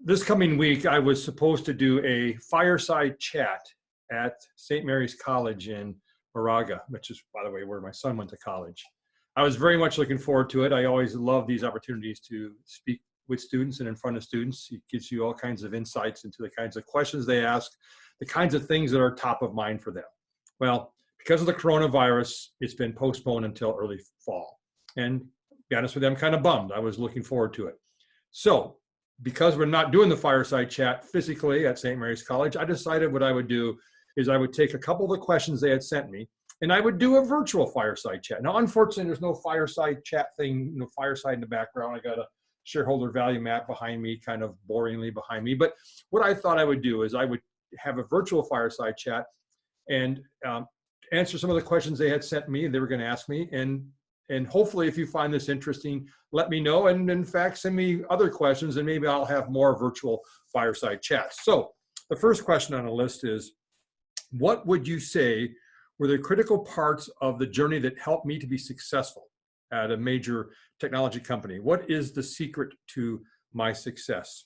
This coming week, I was supposed to do a fireside chat at St. Mary's College in Moraga, which is, by the way, where my son went to college. I was very much looking forward to it. I always love these opportunities to speak with students and in front of students. It gives you all kinds of insights into the kinds of questions they ask, the kinds of things that are top of mind for them. Well, because of the coronavirus, it's been postponed until early fall. And to be honest with you, I'm kind of bummed. I was looking forward to it. So, because we're not doing the fireside chat physically at St. Mary's College, I decided what I would do is I would take a couple of the questions they had sent me and I would do a virtual fireside chat. Now, unfortunately, there's no fireside chat thing, fireside in the background. I got a shareholder value map behind me, kind of boringly behind me. But what I thought I would do is I would have a virtual fireside chat and answer some of the questions they had sent me, they were going to ask me. And hopefully, if you find this interesting, let me know. And in fact, send me other questions and maybe I'll have more virtual fireside chats. So the first question on the list is, what would you say were the critical parts of the journey that helped me to be successful at a major technology company? What is the secret to my success?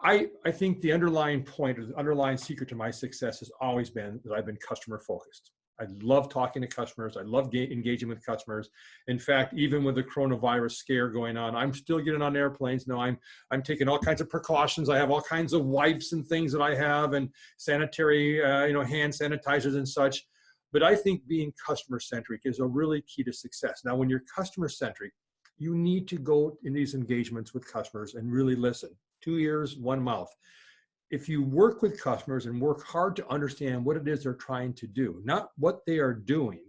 I think the underlying point or the underlying secret to my success has always been that I've been customer focused. I love talking to customers. I love engaging with customers. In fact, even with the coronavirus scare going on, I'm still getting on airplanes. No, I'm taking all kinds of precautions. I have all kinds of wipes and things that I have and sanitary, hand sanitizers and such. But I think being customer centric is a really key to success. Now, when you're customer centric, you need to go in these engagements with customers and really listen. 2 ears, 1 mouth. If you work with customers and work hard to understand what it is they're trying to do, not what they are doing,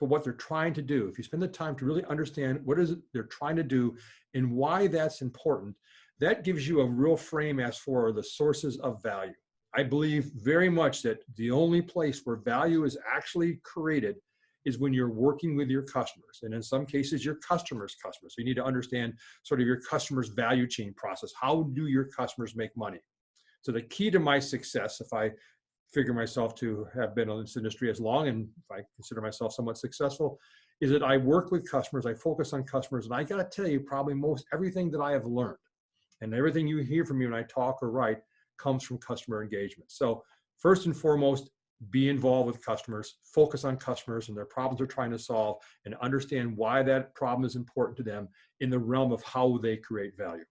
but what they're trying to do. If you spend the time to really understand what is it they're trying to do and why that's important, that gives you a real frame as for the sources of value. I believe very much that the only place where value is actually created is when you're working with your customers. And in some cases, your customers' customers. So you need to understand sort of your customers' value chain process. How do your customers make money? So the key to my success, if I figure myself to have been in this industry as long, and if I consider myself somewhat successful, is that I work with customers, I focus on customers, and I gotta tell you, probably most everything that I have learned and everything you hear from me when I talk or write comes from customer engagement. So first and foremost, be involved with customers, focus on customers and their problems they're trying to solve, and understand why that problem is important to them in the realm of how they create value.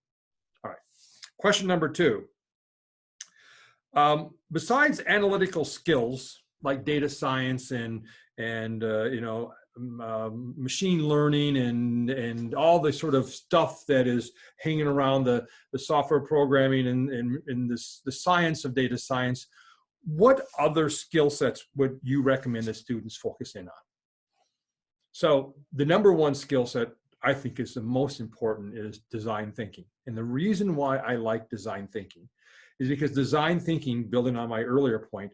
All right, question number 2. Besides analytical skills like data science and machine learning and all the sort of stuff that is hanging around the software programming and the science of data science, what other skill sets would you recommend that students focus in on? So the number one skill set I think is the most important is design thinking. And the reason why I like design thinking is because design thinking, building on my earlier point,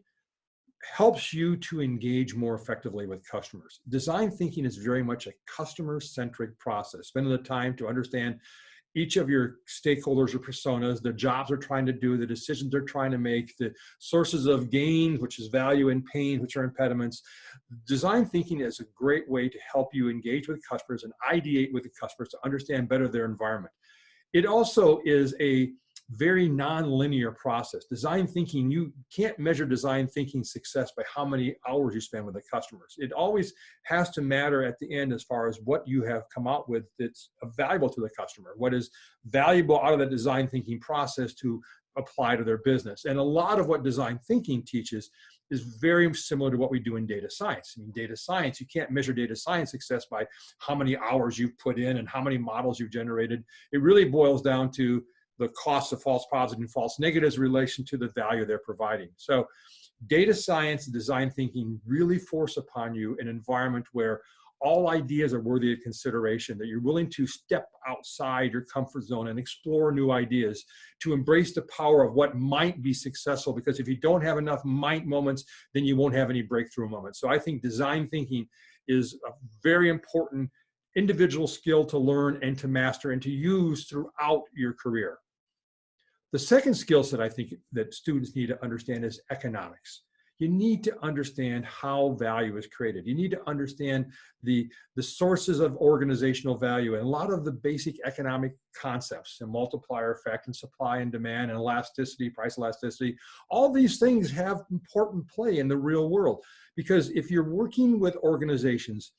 helps you to engage more effectively with customers. Design thinking is very much a customer-centric process. Spending the time to understand each of your stakeholders or personas, the jobs they're trying to do, the decisions they're trying to make, the sources of gain, which is value, and pain, which are impediments. Design thinking is a great way to help you engage with customers and ideate with the customers to understand better their environment. It also is a very non-linear process. Design thinking, you can't measure design thinking success by how many hours you spend with the customers. It always has to matter at the end as far as what you have come out with that's valuable to the customer, what is valuable out of the design thinking process to apply to their business. And a lot of what design thinking teaches is very similar to what we do in data science. I mean, data science, you can't measure data science success by how many hours you've put in and how many models you've generated. It really boils down to the cost of false positives and false negatives in relation to the value they're providing. So data science and design thinking really force upon you an environment where all ideas are worthy of consideration, that you're willing to step outside your comfort zone and explore new ideas, to embrace the power of what might be successful, because if you don't have enough might moments, then you won't have any breakthrough moments. So I think design thinking is a very important individual skill to learn and to master and to use throughout your career. The second skill set I think that students need to understand is economics. you need to understand how value is created. You need to understand the sources of organizational value and a lot of the basic economic concepts, and multiplier effect and supply and demand and elasticity, price elasticity. All these things have important play in the real world, because if you're working with organizations,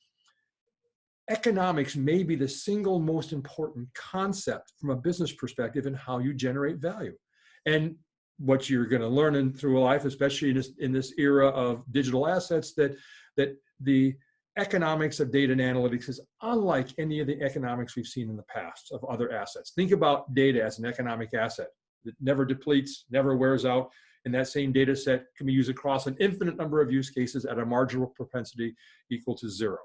economics may be the single most important concept from a business perspective in how you generate value. And what you're going to learn through life, especially in this era of digital assets, that the economics of data and analytics is unlike any of the economics we've seen in the past of other assets. Think about data as an economic asset that never depletes, never wears out, and that same data set can be used across an infinite number of use cases at a marginal propensity equal to 0.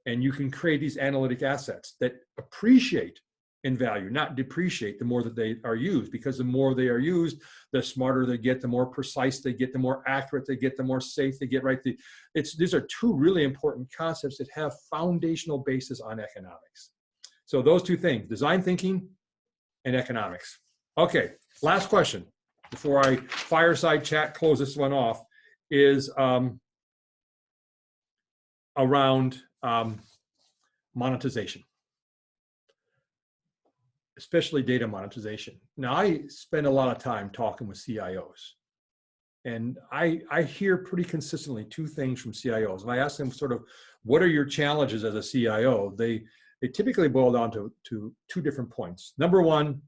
And you can create these analytic assets that appreciate in value, not depreciate the more that they are used, because the more they are used, the smarter they get, the more precise they get, the more accurate they get, the more safe they get, right? These are two really important concepts that have foundational basis on economics. So those two things, design thinking and economics. Okay, last question before I fireside chat close this one off is around monetization, especially data monetization. Now, I spend a lot of time talking with CIOs, and I hear pretty consistently two things from CIOs. And I ask them sort of, what are your challenges as a CIO? They typically boil down to two different points. Number one,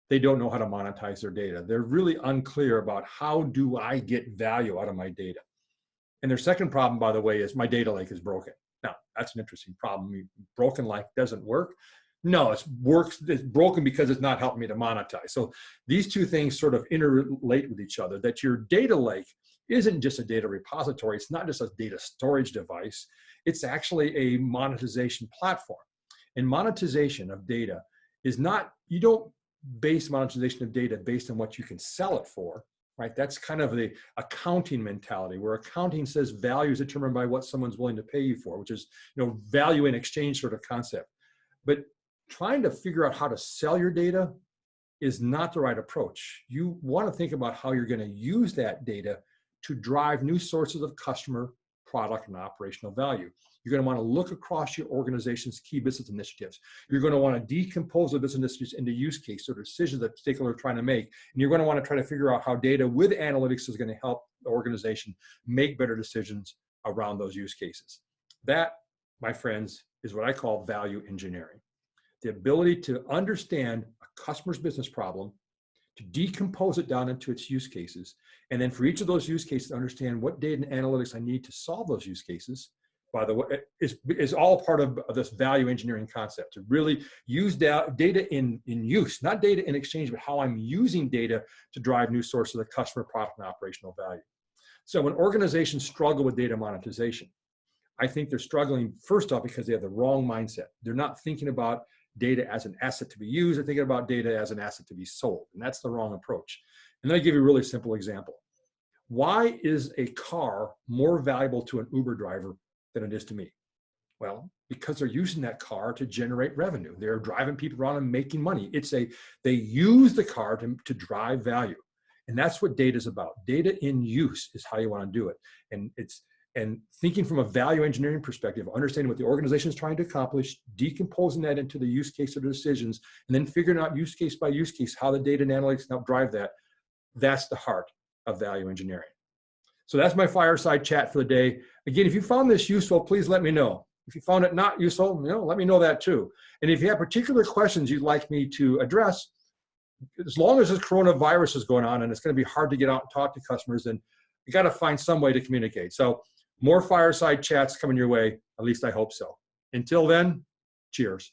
they don't know how to monetize their data. They're really unclear about how do I get value out of my data. And their second problem, by the way, is my data lake is broken. Now, that's an interesting problem. Broken like doesn't work. No, it's broken because it's not helping me to monetize. So these two things sort of interrelate with each other, that your data lake isn't just a data repository. It's not just a data storage device. It's actually a monetization platform. And monetization of data is not, you don't base monetization of data based on what you can sell it for, right? That's kind of the accounting mentality, where accounting says value is determined by what someone's willing to pay you for, which is, value in exchange sort of concept. But trying to figure out how to sell your data is not the right approach. You want to think about how you're going to use that data to drive new sources of customer, product, and operational value. You're going to want to look across your organization's key business initiatives. You're going to want to decompose the business initiatives into use cases or decisions that stakeholders are trying to make. And you're going to want to try to figure out how data with analytics is going to help the organization make better decisions around those use cases. That, my friends, is what I call value engineering. The ability to understand a customer's business problem, to decompose it down into its use cases, and then for each of those use cases, understand what data and analytics I need to solve those use cases. By the way, is all part of this value engineering concept, to really use data in use, not data in exchange, but how I'm using data to drive new sources of customer, product, and operational value. So when organizations struggle with data monetization, I think they're struggling, first off, because they have the wrong mindset. They're not thinking about data as an asset to be used. They're thinking about data as an asset to be sold, and that's the wrong approach. And then I give you a really simple example. Why is a car more valuable to an Uber driver than it is to me? Well, because they're using that car to generate revenue. They're driving people around and making money. They use the car to drive value. And that's what data is about. Data in use is how you want to do it. And thinking from a value engineering perspective, understanding what the organization is trying to accomplish, decomposing that into the use case of the decisions, and then figuring out use case by use case how the data and analytics help drive that. That's the heart of value engineering. So that's my fireside chat for the day. Again, if you found this useful, please let me know. If you found it not useful, let me know that too. And if you have particular questions you'd like me to address, as long as this coronavirus is going on and it's going to be hard to get out and talk to customers, then you got to find some way to communicate. So more fireside chats coming your way, at least I hope so. Until then, cheers.